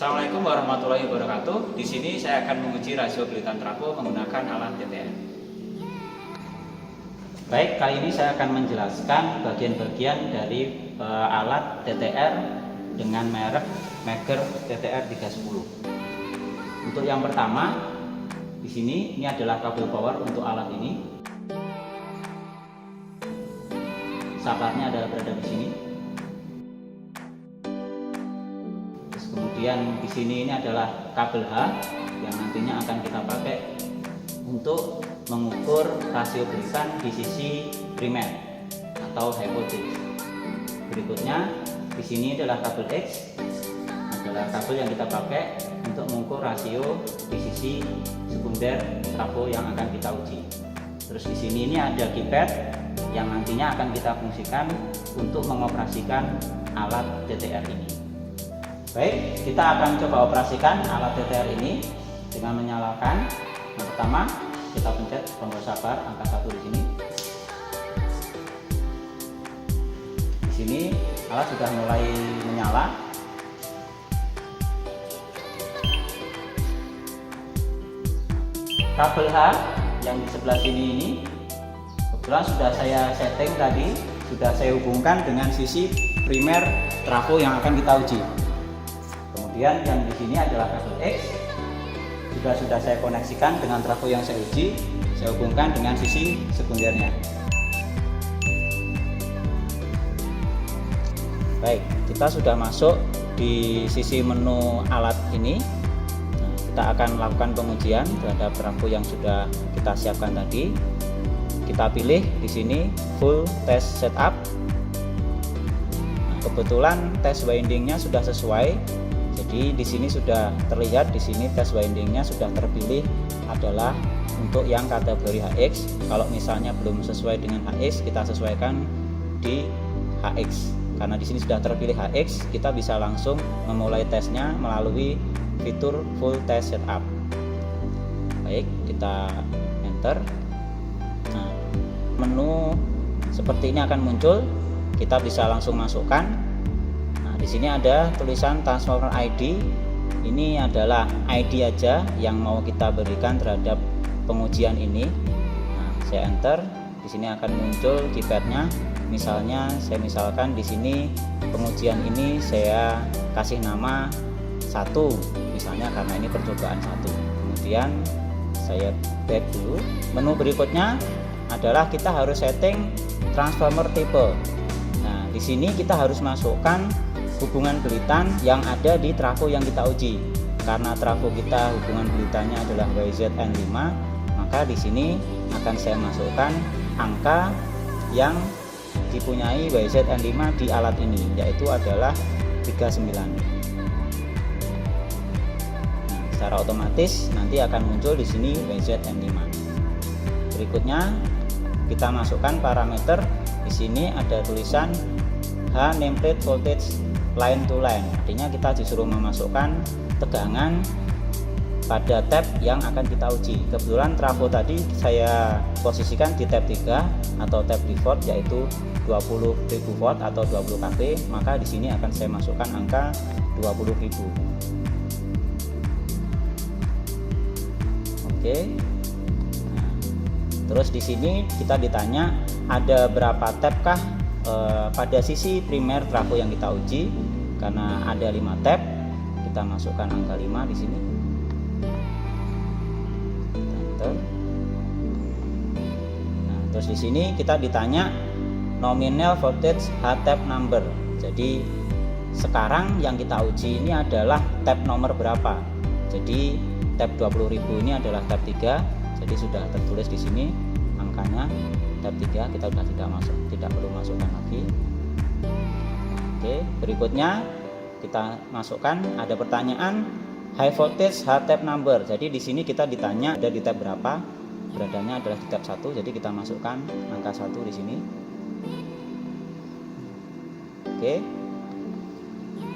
Assalamualaikum warahmatullahi wabarakatuh. Di sini saya akan menguji rasio belitan trafo menggunakan alat TTR. Baik, kali ini saya akan menjelaskan bagian-bagian dari alat TTR dengan merek Megger TTR 310. Untuk yang pertama, di sini ini adalah kabel power untuk alat ini. Saklarnya adalah berada di sini. Kemudian di sini ini adalah kabel H yang nantinya akan kita pakai untuk mengukur rasio belitan di sisi primer atau high voltage. Berikutnya di sini adalah kabel X, adalah kabel yang kita pakai untuk mengukur rasio di sisi sekunder trafo yang akan kita uji. Terus di sini ini ada keypad yang nantinya akan kita fungsikan untuk mengoperasikan alat TTR ini. Baik, kita akan coba operasikan alat TTR ini dengan menyalakan. Yang pertama, kita pencet tombol sabar angka 1 di sini. Di sini alat sudah mulai menyala. Kabel H yang di sebelah sini ini kebetulan sudah saya setting tadi, sudah saya hubungkan dengan sisi primer trafo yang akan kita uji. Kemudian yang di sini adalah kabel X, juga sudah saya koneksikan dengan trafo yang saya uji, saya hubungkan dengan sisi sekundernya. Baik, kita sudah masuk di sisi menu alat ini. Nah, kita akan melakukan pengujian terhadap trafo yang sudah kita siapkan tadi. Kita pilih di sini full test setup. Nah, kebetulan test windingnya sudah sesuai. Jadi di sini sudah terlihat, di sini tes windingnya sudah terpilih adalah untuk yang kategori HX. Kalau misalnya belum sesuai dengan HX, kita sesuaikan di HX. Karena di sini sudah terpilih HX, kita bisa langsung memulai tesnya melalui fitur full test setup. Baik, kita enter. Nah, menu seperti ini akan muncul. Kita bisa langsung masukkan. Di sini ada tulisan transformer ID. Ini adalah ID aja yang mau kita berikan terhadap pengujian ini. Nah, saya enter. Di sini akan muncul keypadnya. Misalnya, saya misalkan di sini pengujian ini saya kasih nama 1, misalnya karena ini percobaan 1. Kemudian saya back dulu. Menu berikutnya adalah kita harus setting transformer tipe. Nah, di sini kita harus masukkan hubungan belitan yang ada di trafo yang kita uji. Karena trafo kita hubungan belitannya adalah YZN5, maka di sini akan saya masukkan angka yang dipunyai YZN5 di alat ini, yaitu adalah 39. Nah, secara otomatis nanti akan muncul di sini YZN5. Berikutnya kita masukkan parameter. Di sini ada tulisan H nameplate voltage line to line, artinya kita disuruh memasukkan tegangan pada tab yang akan kita uji. Kebetulan trafo tadi saya posisikan di tab 3 atau tab default, yaitu 20.000 volt atau 20 kV, maka di sini akan saya masukkan angka 20.000. Oke. Nah, terus di sini kita ditanya ada berapa tab kah pada sisi primer trafo yang kita uji. Karena ada 5 tab, kita masukkan angka 5 di sini. Enter. Nah, terus di sini kita ditanya nominal voltage H tab number. Jadi sekarang yang kita uji ini adalah tab nomor berapa. Jadi tab 20.000 ini adalah tab 3. Jadi sudah tertulis di sini angkanya tab 3, kita sudah tidak perlu masukkan lagi. Oke, berikutnya kita masukkan, ada pertanyaan high voltage H tab number. Jadi di sini kita ditanya ada di tab berapa. Beradanya adalah di tab 1, jadi kita masukkan angka 1 di sini. Oke.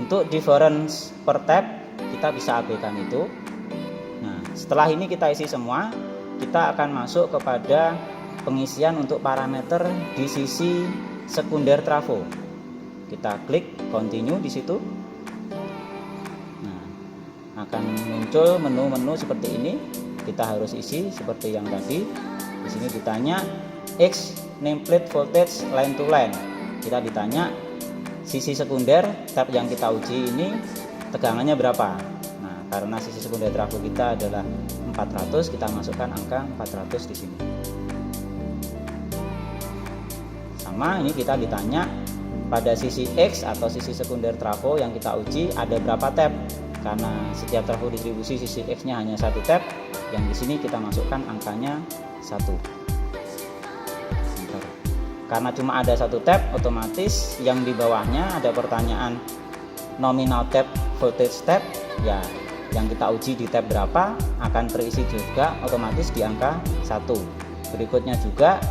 Untuk difference per tab kita bisa abaikan itu. Nah, setelah ini kita isi semua, kita akan masuk kepada pengisian untuk parameter di sisi sekunder trafo. Kita klik continue di situ. Nah, akan muncul menu-menu seperti ini. Kita harus isi seperti yang tadi. Di sini ditanya X nameplate voltage line to line. Kita ditanya sisi sekunder tab yang kita uji ini tegangannya berapa. Nah, karena sisi sekunder trafo kita adalah 400, kita masukkan angka 400 di sini. Sama ini kita ditanya pada sisi X atau sisi sekunder trafo yang kita uji ada berapa tab. Karena setiap trafo distribusi sisi X-nya hanya 1 tab, yang di sini kita masukkan angkanya 1. Karena cuma ada 1 tab, otomatis yang di bawahnya ada pertanyaan nominal tab, voltage tab, ya yang kita uji di tab berapa akan terisi juga otomatis di angka 1. Berikutnya juga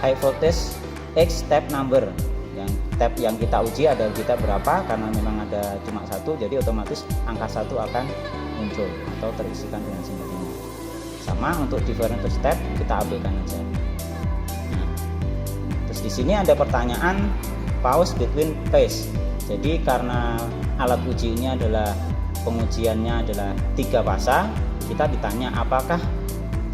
high voltage X tab number, yang tab yang kita uji ada di tab berapa, karena memang ada cuma 1, jadi otomatis angka 1 akan muncul atau terisikan dengan sendirinya. Sama untuk different step kita abaikan aja. Di sini ada pertanyaan pause between phase. Jadi karena alat uji ini adalah pengujiannya adalah 3 fase, kita ditanya apakah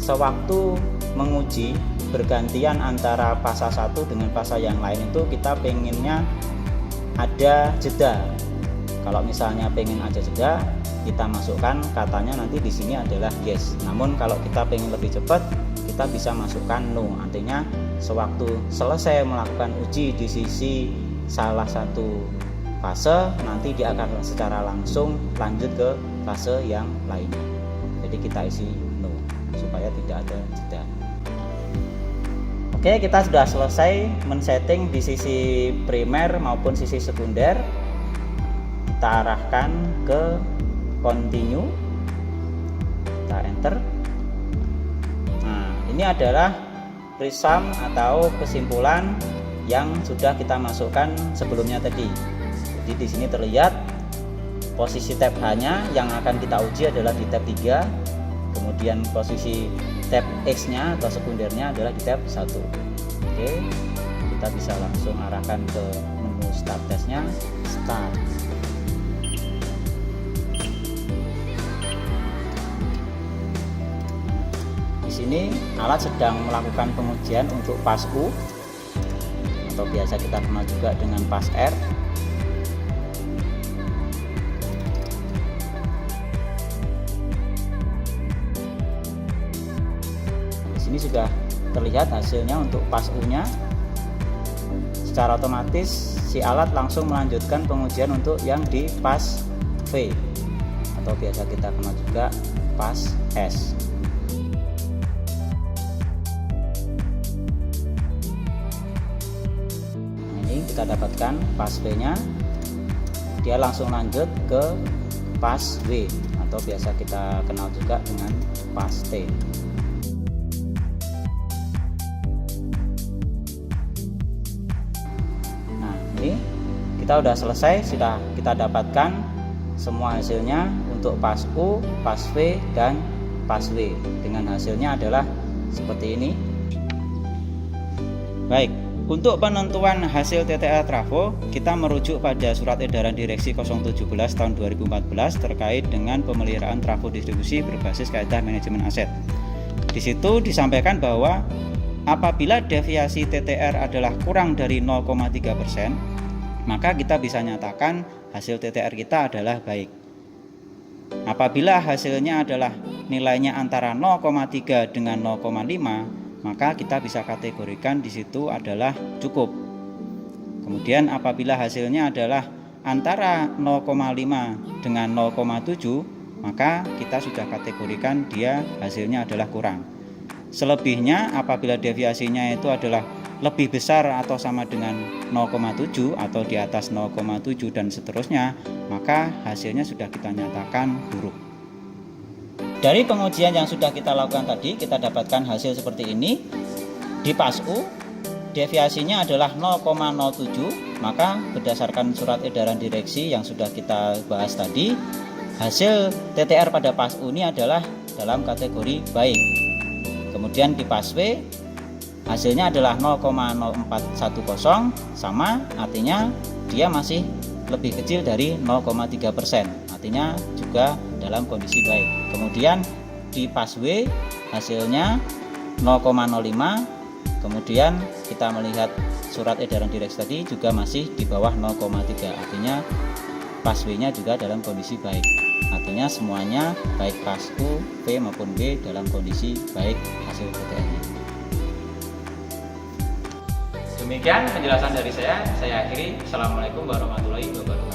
sewaktu menguji bergantian antara fase 1 dengan fase yang lain itu kita pengennya ada jeda. Kalau misalnya pengen ada jeda, kita masukkan katanya nanti di sini adalah yes. Namun kalau kita pengen lebih cepat, kita bisa masukkan no. Artinya sewaktu selesai melakukan uji di sisi salah satu fase, nanti dia akan secara langsung lanjut ke fase yang lainnya. Jadi kita isi no supaya tidak ada jeda. Oke, kita sudah selesai men-setting di sisi primer maupun sisi sekunder. Kita arahkan ke continue, kita enter. Nah, ini adalah resum atau kesimpulan yang sudah kita masukkan sebelumnya tadi. Jadi di sini terlihat posisi tab H-nya yang akan kita uji adalah di tab 3. Kemudian posisi tab X-nya atau sekundernya adalah di tab 1. Oke, kita bisa langsung arahkan ke menu start test-nya, start. Di sini alat sedang melakukan pengujian untuk pas U atau biasa kita kenal juga dengan pas R. Di sini sudah terlihat hasilnya untuk pas U-nya. Secara otomatis si alat langsung melanjutkan pengujian untuk yang di pas V atau biasa kita kenal juga pas S. Kita dapatkan pas V nya, dia langsung lanjut ke pas W atau biasa kita kenal juga dengan pas T. Nah, ini kita udah selesai, sudah kita dapatkan semua hasilnya untuk pas U, pas V, dan pas W. Dengan hasilnya adalah seperti ini. Baik, untuk penentuan hasil TTL trafo, kita merujuk pada Surat Edaran Direksi 017 tahun 2014 terkait dengan pemeliharaan trafo distribusi berbasis kaidah manajemen aset. Di situ disampaikan bahwa apabila deviasi TTR adalah kurang dari 0,3%, maka kita bisa nyatakan hasil TTR kita adalah baik. Apabila hasilnya adalah nilainya antara 0,3 dengan 0,5, maka kita bisa kategorikan di situ adalah cukup. Kemudian apabila hasilnya adalah antara 0,5 dengan 0,7, maka kita sudah kategorikan dia hasilnya adalah kurang. Selebihnya apabila deviasinya itu adalah lebih besar atau sama dengan 0,7 atau di atas 0,7 dan seterusnya, maka hasilnya sudah kita nyatakan buruk. Dari pengujian yang sudah kita lakukan tadi, kita dapatkan hasil seperti ini. Di pas U, deviasinya adalah 0,07, maka berdasarkan surat edaran direksi yang sudah kita bahas tadi, hasil TTR pada pas U ini adalah dalam kategori baik. Kemudian di pas W, hasilnya adalah 0,0410, sama, artinya dia masih lebih kecil dari 0,3%, artinya juga dalam kondisi baik. Kemudian di pas W hasilnya 0,05. Kemudian kita melihat surat edaran direksi tadi juga masih di bawah 0,3, artinya pas W-nya juga dalam kondisi baik. Artinya semuanya baik pas U, V maupun W dalam kondisi baik hasil PTN-nya. Demikian penjelasan dari saya akhiri. Assalamualaikum warahmatullahi wabarakatuh.